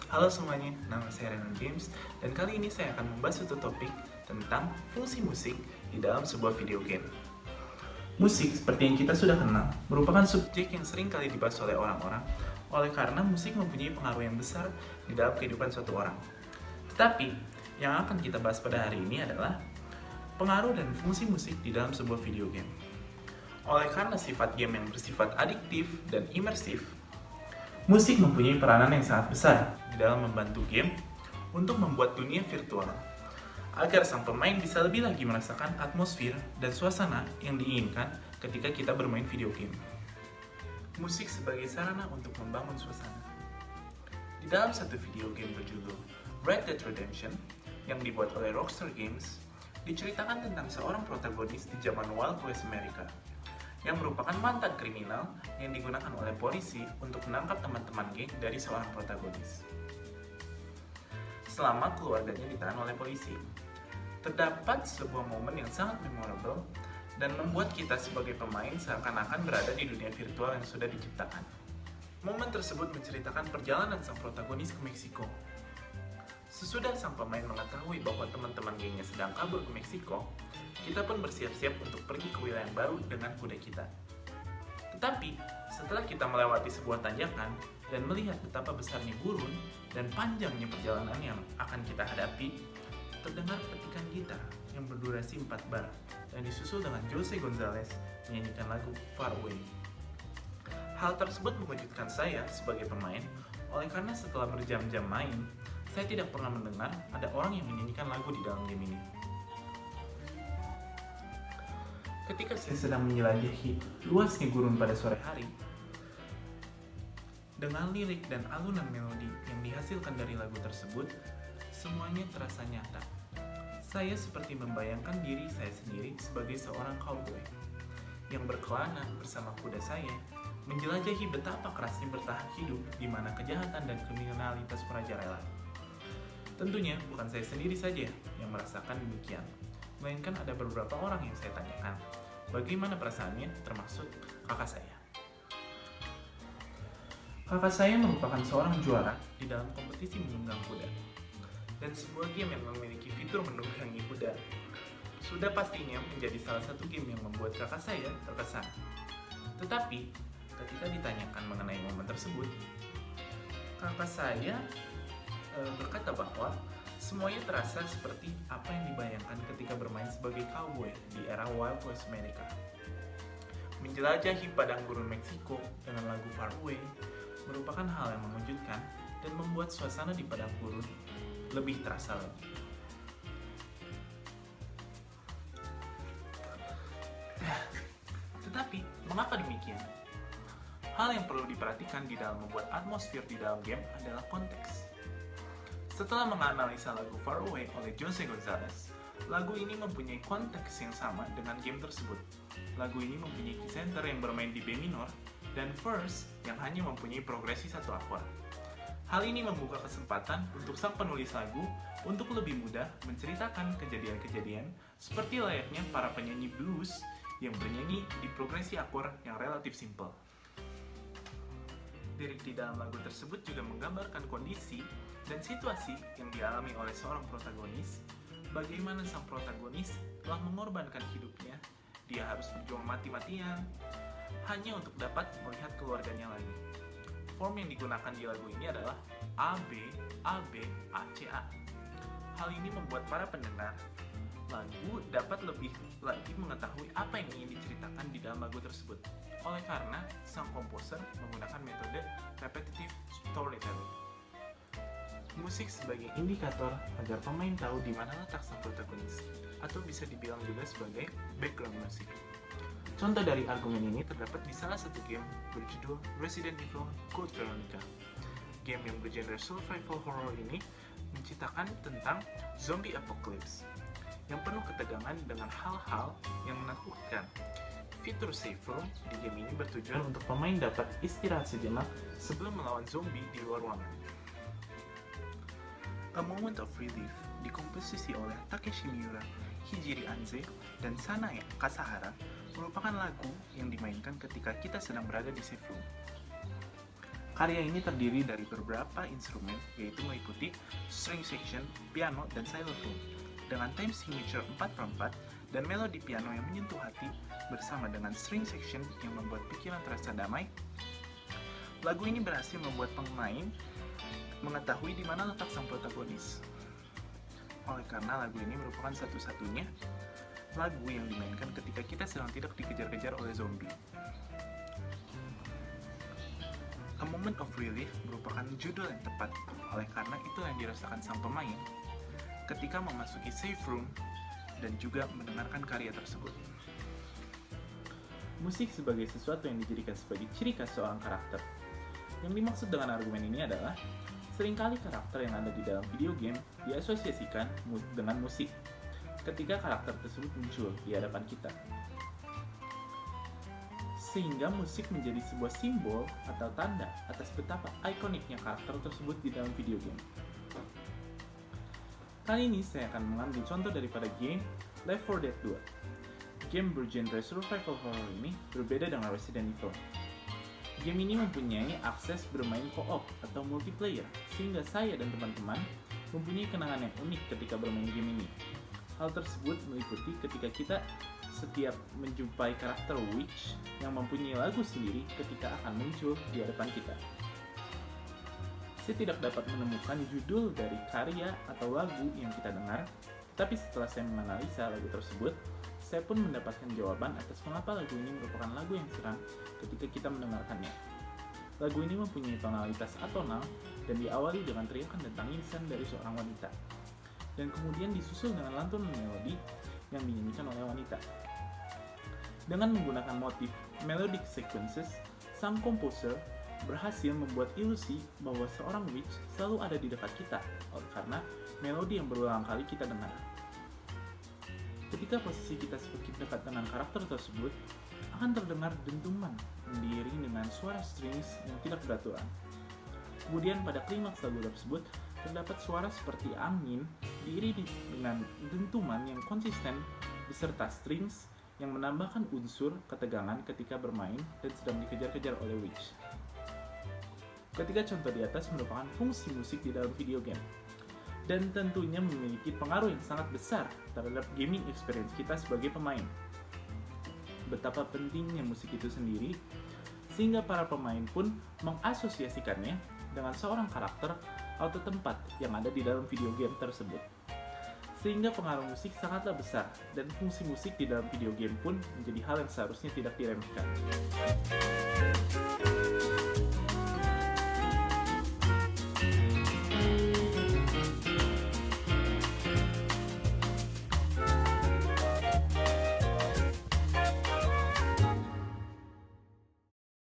Halo semuanya, nama saya Renan James dan kali ini saya akan membahas satu topik tentang fungsi musik di dalam sebuah video game. Musik, seperti yang kita sudah kenal, merupakan subjek yang sering kali dibahas oleh orang-orang oleh karena musik mempunyai pengaruh yang besar di dalam kehidupan suatu orang. Tetapi, yang akan kita bahas pada hari ini adalah pengaruh dan fungsi musik di dalam sebuah video game. Oleh karena sifat game yang bersifat adiktif dan imersif, musik mempunyai peranan yang sangat besar di dalam membantu game untuk membuat dunia virtual agar sang pemain bisa lebih lagi merasakan atmosfer dan suasana yang diinginkan ketika kita bermain video game. Musik sebagai sarana untuk membangun suasana. Di dalam satu video game berjudul Red Dead Redemption yang dibuat oleh Rockstar Games, diceritakan tentang seorang protagonis di zaman Wild West Amerika yang merupakan mantan kriminal yang digunakan oleh polisi untuk menangkap teman-teman geng dari seorang protagonis. Selama keluarganya ditahan oleh polisi, terdapat sebuah momen yang sangat memorable dan membuat kita sebagai pemain seakan-akan berada di dunia virtual yang sudah diciptakan. Momen tersebut menceritakan perjalanan sang protagonis ke Meksiko. Sesudah sang pemain mengetahui bahwa teman-teman gengnya sedang kabur ke Meksiko, kita pun bersiap-siap untuk pergi ke wilayah baru dengan kuda kita. Tetapi, setelah kita melewati sebuah tanjakan dan melihat betapa besarnya gurun dan panjangnya perjalanan yang akan kita hadapi, terdengar petikan gitar yang berdurasi 4 bar dan disusul dengan Jose Gonzalez menyanyikan lagu Far Away. Hal tersebut mengejutkan saya sebagai pemain oleh karena setelah berjam-jam main, saya tidak pernah mendengar ada orang yang menyanyikan lagu di dalam game ini. Ketika saya sedang menjelajahi luasnya gurun pada sore hari, dengan lirik dan alunan melodi yang dihasilkan dari lagu tersebut, semuanya terasa nyata. Saya seperti membayangkan diri saya sendiri sebagai seorang cowboy yang berkelana bersama kuda saya, menjelajahi betapa kerasnya bertahan hidup di mana kejahatan dan kriminalitas merajalela. Tentunya bukan saya sendiri saja yang merasakan demikian, melainkan ada beberapa orang yang saya tanyakan bagaimana perasaannya, termasuk kakak saya. Kakak saya merupakan seorang juara di dalam kompetisi menunggang kuda, dan sebuah game yang memiliki fitur menunggangi kuda sudah pastinya menjadi salah satu game yang membuat kakak saya terkesan. Tetapi, ketika ditanyakan mengenai momen tersebut, kakak saya berkata bahwa semuanya terasa seperti apa yang dibayangkan ketika bermain sebagai cowboy di era Wild West America. Menjelajahi padang gurun Meksiko dengan lagu Far Away merupakan hal yang mengejutkan dan membuat suasana di padang gurun lebih terasa lagi. Tetapi, mengapa demikian? Hal yang perlu diperhatikan di dalam membuat atmosfer di dalam game adalah konteks. Setelah menganalisa lagu Far Away oleh Jose Gonzalez, lagu ini mempunyai konteks yang sama dengan game tersebut. Lagu ini mempunyai key center yang bermain di B minor dan verse yang hanya mempunyai progresi satu akord. Hal ini membuka kesempatan untuk sang penulis lagu untuk lebih mudah menceritakan kejadian-kejadian seperti layaknya para penyanyi blues yang bernyanyi di progresi akord yang relatif simpel. Lirik di dalam lagu tersebut juga menggambarkan kondisi dan situasi yang dialami oleh seorang protagonis, bagaimana sang protagonis telah mengorbankan hidupnya, dia harus berjuang mati-matian, hanya untuk dapat melihat keluarganya lagi. Form yang digunakan di lagu ini adalah AB, AB, ACA. Hal ini membuat para pendengar lagu dapat lebih lagi mengetahui apa yang ingin diceritakan di dalam lagu tersebut. Oleh karena sang komposer menggunakan metode repetitive storytelling. Musik sebagai indikator agar pemain tahu di mana letak sang protagonis, atau bisa dibilang juga sebagai background music. Contoh dari argumen ini terdapat di salah satu game berjudul Resident Evil Code Veronica. Game yang bergenre survival horror ini menceritakan tentang zombie apocalypse yang penuh ketegangan dengan hal-hal yang menakutkan. Fitur save room di game ini bertujuan untuk pemain dapat istirahat sejenak sebelum melawan zombie di luar ruangan. A Moment of Relief dikomposisi oleh Takeshi Miura, Hijiri Anze, dan Sanae Kasahara merupakan lagu yang dimainkan ketika kita sedang berada di safe room. Karya ini terdiri dari beberapa instrumen, yaitu meliputi string section, piano, dan xylophone, dengan time signature 4/4 dan melodi piano yang menyentuh hati bersama dengan string section yang membuat pikiran terasa damai. Lagu ini berhasil membuat pemain mengetahui di mana letak sang protagonis. Oleh karena lagu ini merupakan satu-satunya lagu yang dimainkan ketika kita sedang tidak dikejar-kejar oleh zombie. A Moment of Relief merupakan judul yang tepat, oleh karena itu yang dirasakan sang pemain ketika memasuki safe room dan juga mendengarkan karya tersebut. Musik sebagai sesuatu yang dijadikan sebagai ciri khas seorang karakter. Yang dimaksud dengan argumen ini adalah, seringkali karakter yang ada di dalam video game diasosiasikan dengan musik ketika karakter tersebut muncul di hadapan kita. Sehingga musik menjadi sebuah simbol atau tanda atas betapa ikoniknya karakter tersebut di dalam video game. Kali ini saya akan mengambil contoh daripada game Left 4 Dead 2. Game bergenre survival horror ini berbeda dengan Resident Evil. Game ini mempunyai akses bermain co-op atau multiplayer, sehingga saya dan teman-teman mempunyai kenangan yang unik ketika bermain game ini. Hal tersebut meliputi ketika kita setiap menjumpai karakter witch yang mempunyai lagu sendiri ketika akan muncul di hadapan kita. Saya tidak dapat menemukan judul dari karya atau lagu yang kita dengar, tapi setelah saya menganalisa lagu tersebut, saya pun mendapatkan jawaban atas mengapa lagu ini merupakan lagu yang seram ketika kita mendengarkannya. Lagu ini mempunyai tonalitas atonal dan diawali dengan teriakan dan tangisan dari seorang wanita, dan kemudian disusul dengan lantunan melodi yang dinyanyikan oleh wanita. Dengan menggunakan motif melodic sequences, sang komposer berhasil membuat ilusi bahwa seorang witch selalu ada di dekat kita karena melodi yang berulang kali kita dengar. Ketika posisi kita semakin dekat dengan karakter tersebut, akan terdengar dentuman yang diiringi dengan suara strings yang tidak beraturan. Kemudian pada klimaks lagu tersebut, terdapat suara seperti angin diiringi dengan dentuman yang konsisten beserta strings yang menambahkan unsur ketegangan ketika bermain dan sedang dikejar-kejar oleh witch. Ketiga contoh di atas merupakan fungsi musik di dalam video game, dan tentunya memiliki pengaruh yang sangat besar terhadap gaming experience kita sebagai pemain. Betapa pentingnya musik itu sendiri, sehingga para pemain pun mengasosiasikannya dengan seorang karakter atau tempat yang ada di dalam video game tersebut. Sehingga pengaruh musik sangatlah besar, dan fungsi musik di dalam video game pun menjadi hal yang seharusnya tidak diremehkan.